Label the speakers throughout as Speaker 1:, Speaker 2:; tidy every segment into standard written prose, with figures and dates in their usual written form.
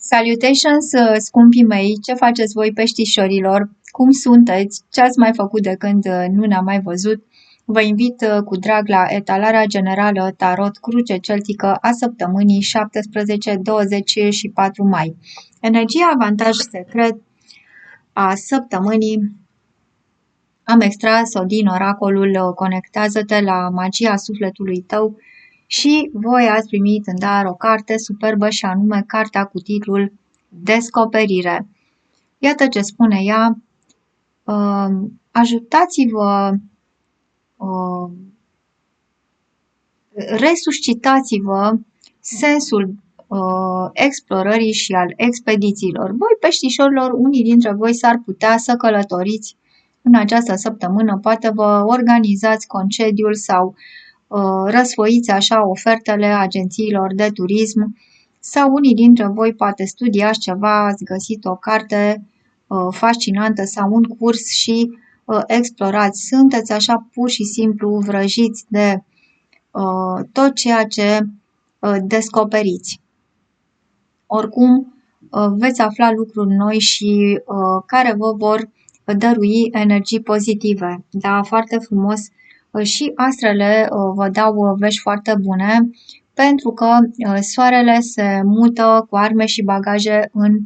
Speaker 1: Salutations, scumpii mei, ce faceți voi peștișorilor? Cum sunteți? Ce ați mai făcut de când nu ne-am mai văzut? Vă invit cu drag la etalarea generală Tarot Cruce Celtică a săptămânii 17-24 mai. Energia avantaj secret a săptămânii am extras-o din oracolul Conectează-te la magia sufletului tău și voi ați primit în dar o carte superbă și anume cartea cu titlul Descoperire. Iată ce spune ea: ajutați-vă, resuscitați-vă sensul explorării și al expedițiilor. Voi, peștișorilor, unii dintre voi s-ar putea să călătoriți în această săptămână, poate vă organizați concediul sau răsfoiți așa ofertele agențiilor de turism, sau unii dintre voi poate studiați ceva, ați găsit o carte fascinantă sau un curs și explorați. Sunteți așa pur și simplu vrăjiți de tot ceea ce descoperiți. Oricum, veți afla lucruri noi și care vă vor dărui energii pozitive. Da, foarte frumos. Și astrele vă dau vești foarte bune, pentru că soarele se mută cu arme și bagaje în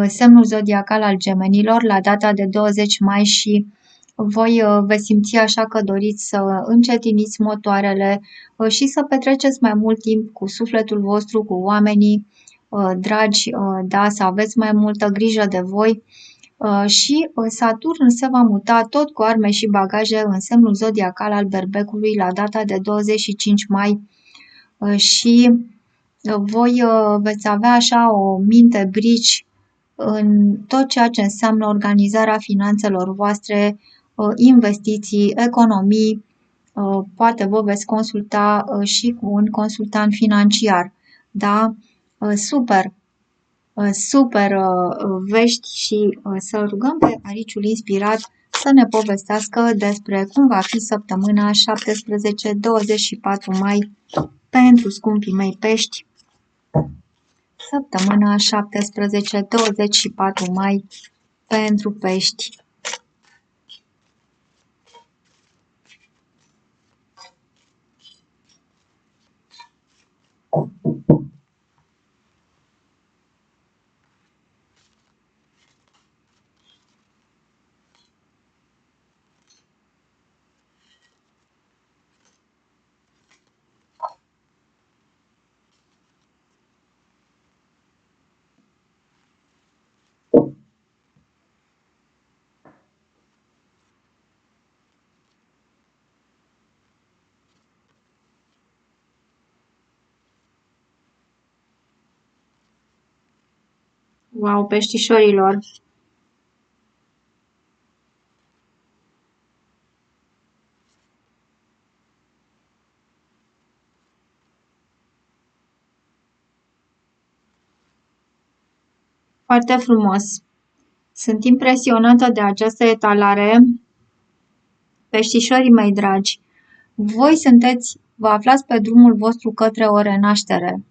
Speaker 1: semnul zodiacal al Gemenilor la data de 20 mai și voi veți simți așa că doriți să încetiniți motoarele și să petreceți mai mult timp cu sufletul vostru, cu oamenii dragi, da, să aveți mai multă grijă de voi. Și Saturn se va muta tot cu arme și bagaje în semnul zodiacal al Berbecului la data de 25 mai și voi veți avea așa o minte brici în tot ceea ce înseamnă organizarea finanțelor voastre, investiții, economii, poate vă veți consulta și cu un consultant financiar. Da? Super! Super vești și să rugăm pe Ariciul Inspirat să ne povestească despre cum va fi săptămâna 17-24 mai pentru scumpii mei pești. Săptămâna 17-24 mai pentru pești. Wow, peștișorilor! Foarte frumos! Sunt impresionată de această etalare. Peștișorii mei dragi, voi vă aflați pe drumul vostru către o renaștere,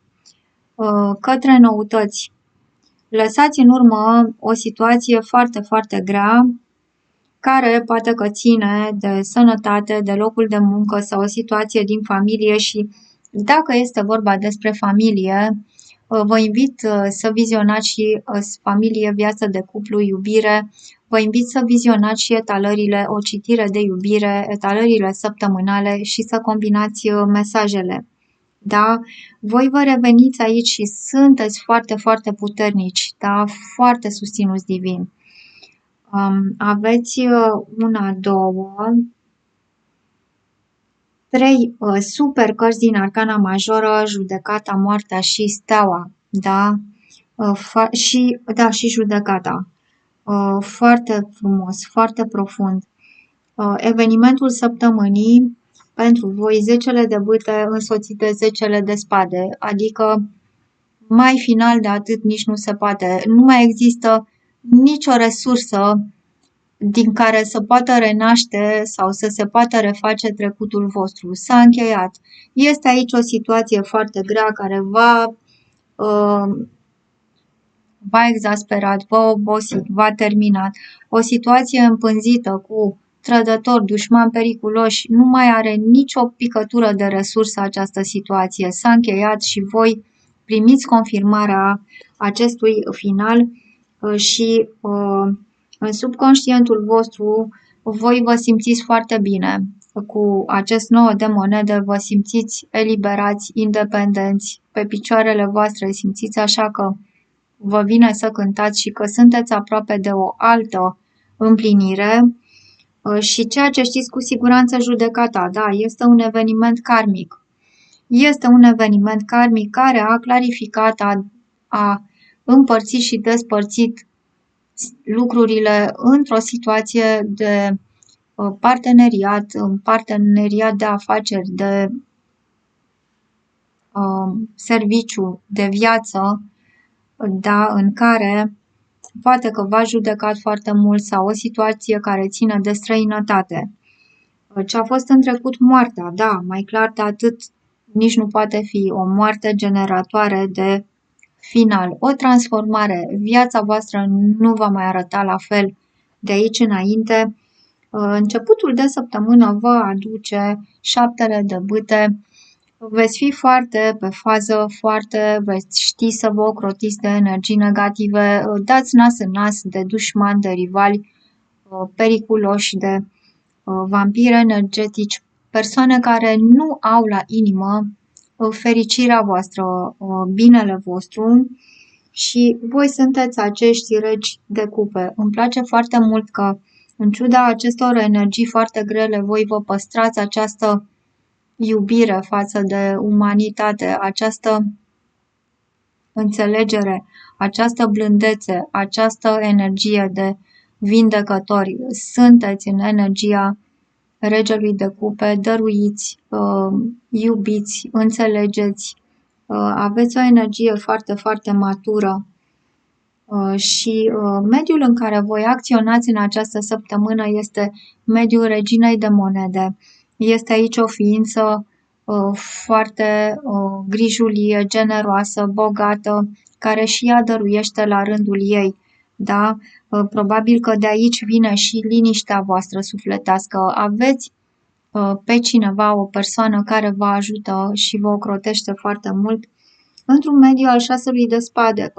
Speaker 1: către noutăți. Lăsați în urmă o situație foarte, foarte grea, care poate că ține de sănătate, de locul de muncă sau o situație din familie și dacă este vorba despre familie, vă invit să vizionați și familie, viață de cuplu, iubire. Vă invit să vizionați și etalările, o citire de iubire, etalările săptămânale și să combinați mesajele. Da? Voi vă reveniți aici și sunteți foarte, foarte puternici, da? Foarte susținuți divin. Aveți una, două, trei super cărți din Arcana Majoră, Judecata, Moartea și Steaua, da? Și Judecata. Foarte frumos, foarte profund. Evenimentul săptămânii pentru voi, 10 de bâte însoțite 10 de spade, adică mai final de atât nici nu se poate. Nu mai există nicio resursă din care să poată renaște sau să se poată reface trecutul vostru. S-a încheiat. Este aici o situație foarte grea care va v-a exasperat, v-a obosit, v-a terminat. O situație împânzită cu trădători, dușmani periculoși, nu mai are nicio picătură de resursă această situație. S-a încheiat și voi primiți confirmarea acestui final și în subconștientul vostru voi vă simțiți foarte bine. Cu acest 9 de monede vă simțiți eliberați, independenți, pe picioarele voastre, simțiți așa că vă vine să cântați și că sunteți aproape de o altă împlinire și ceea ce știți cu siguranță judecata, da, este un eveniment karmic. Este un eveniment karmic care a clarificat, a împărțit și despărțit lucrurile într-o situație de parteneriat de afaceri, de serviciu, de viață, da, în care poate că v-a judecat foarte mult sau o situație care ține de străinătate. Ce a fost în trecut moartea, da, mai clar de atât nici nu poate fi o moarte generatoare de final, o transformare. Viața voastră nu va mai arăta la fel de aici înainte. Începutul de săptămână vă aduce 7 de bâte. Veți fi foarte pe fază, veți ști să vă ocrotiți de energii negative, dați nas în nas de dușmani, de rivali periculoși, de vampiri energetici, persoane care nu au la inimă fericirea voastră, binele vostru și voi sunteți acești regi de cupe. Îmi place foarte mult că, în ciuda acestor energii foarte grele, voi vă păstrați această iubire față de umanitate, această înțelegere, această blândețe, această energie de vindecători. Sunteți în energia regelui de cupe, dăruiți, iubiți, înțelegeți, aveți o energie foarte, foarte matură și mediul în care voi acționați în această săptămână este mediul reginei de monede. Este aici o ființă foarte grijulie, generoasă, bogată, care și ea dăruiește la rândul ei. Da? Probabil că de aici vine și liniștea voastră sufletească. Aveți pe cineva, o persoană care vă ajută și vă ocrotește foarte mult într-un mediu al 6-ului de spade.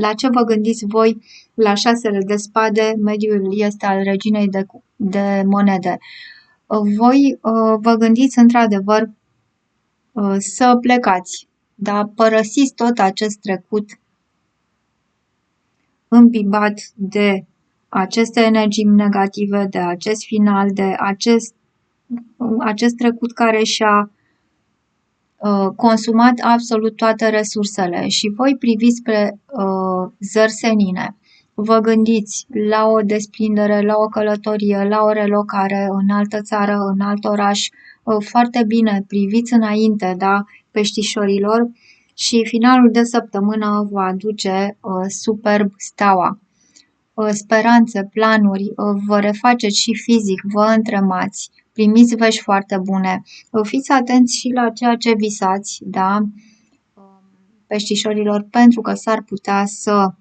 Speaker 1: La ce vă gândiți voi la 6-le de spade, mediul este al reginei de monede. Voi vă gândiți într-adevăr să plecați, da? Părăsiți tot acest trecut îmbibat de aceste energii negative, de acest final, de acest trecut care și-a consumat absolut toate resursele și voi priviți spre zări senine. Vă gândiți la o desprindere, la o călătorie, la o relocare în altă țară, în alt oraș. Foarte bine, priviți înainte, da, peștișorilor, și finalul de săptămână vă aduce superb steaua. Speranțe, planuri, vă refaceți și fizic, vă întremați, primiți vești foarte bune. Fiți atenți și la ceea ce visați, da, peștișorilor, pentru că s-ar putea să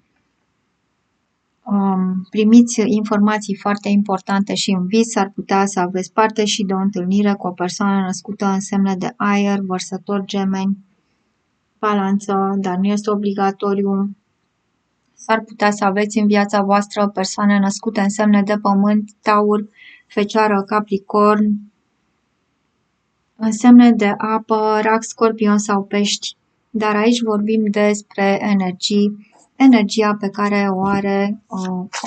Speaker 1: primiți informații foarte importante și în vis, s-ar putea să aveți parte și de o întâlnire cu o persoană născută în semne de aer, vărsător, gemeni, balanță, dar nu este obligatoriu. S-ar putea să aveți în viața voastră persoane născute în semne de pământ, taur, fecioară, capricorn, în semne de apă, rac, scorpion sau pești. Dar aici vorbim despre energia pe care o are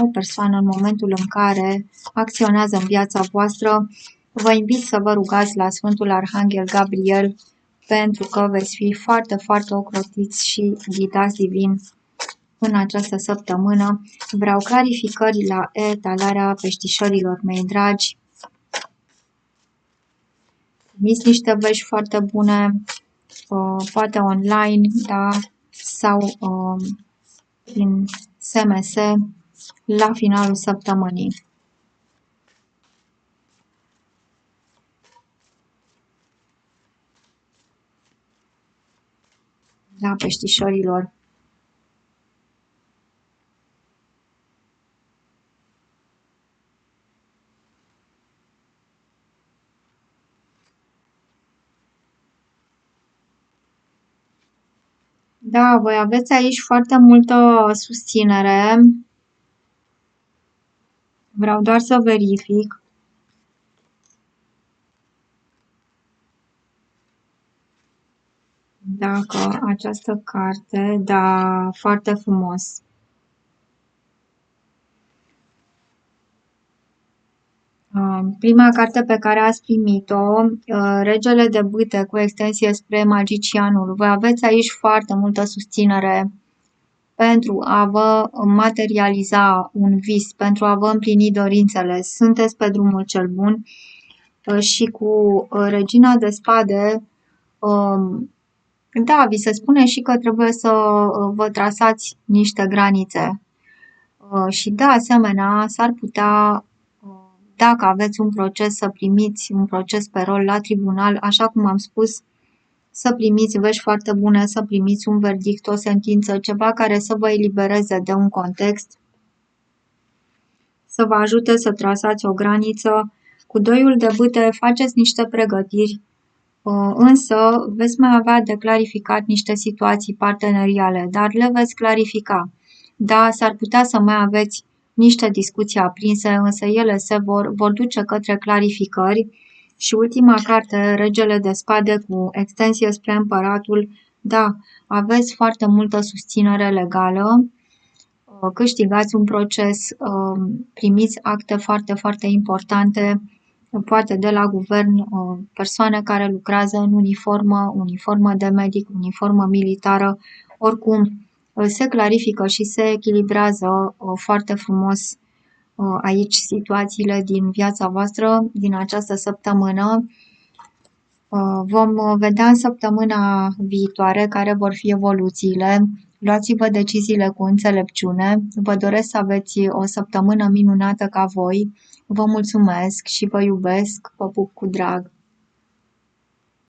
Speaker 1: o persoană în momentul în care acționează în viața voastră. Vă invit să vă rugați la Sfântul Arhanghel Gabriel pentru că veți fi foarte, foarte ocrotiți și ghidați divin în această săptămână. Vreau clarificări la etalarea peștișorilor mei dragi. Primiți niște vești foarte bune, poate online, da, sau prin SMS la finalul săptămânii. Da, peștișorilor. Da, voi aveți aici foarte multă susținere. Vreau doar să verific dacă această carte, da, foarte frumos. Prima carte pe care ați primit-o, Regele de bâte cu extensie spre Magicianul. Voi aveți aici foarte multă susținere pentru a vă materializa un vis, pentru a vă împlini dorințele. Sunteți pe drumul cel bun și cu Regina de Spade, da, vi se spune și că trebuie să vă trasați niște granițe. Și de asemenea, s-ar putea, dacă aveți un proces, să primiți un proces pe rol la tribunal, așa cum am spus, să primiți vești foarte bune, să primiți un verdict, o sentință, ceva care să vă elibereze de un context, să vă ajute să trasați o graniță. Cu doiul de bâte faceți niște pregătiri, însă veți mai avea de clarificat niște situații parteneriale, dar le veți clarifica. Da, s-ar putea să mai aveți niște discuții aprinse, însă ele se vor duce către clarificări. Și ultima carte, Regele de Spade cu extensie spre Împăratul, da, aveți foarte multă susținere legală, câștigați un proces, primiți acte foarte, foarte importante, poate de la guvern, persoane care lucrează în uniformă, uniformă de medic, uniformă militară, oricum se clarifică și se echilibrează foarte frumos aici situațiile din viața voastră din această săptămână. Vom vedea în săptămâna viitoare care vor fi evoluțiile. Luați-vă deciziile cu înțelepciune. Vă doresc să aveți o săptămână minunată ca voi. Vă mulțumesc și vă iubesc. Vă pup cu drag.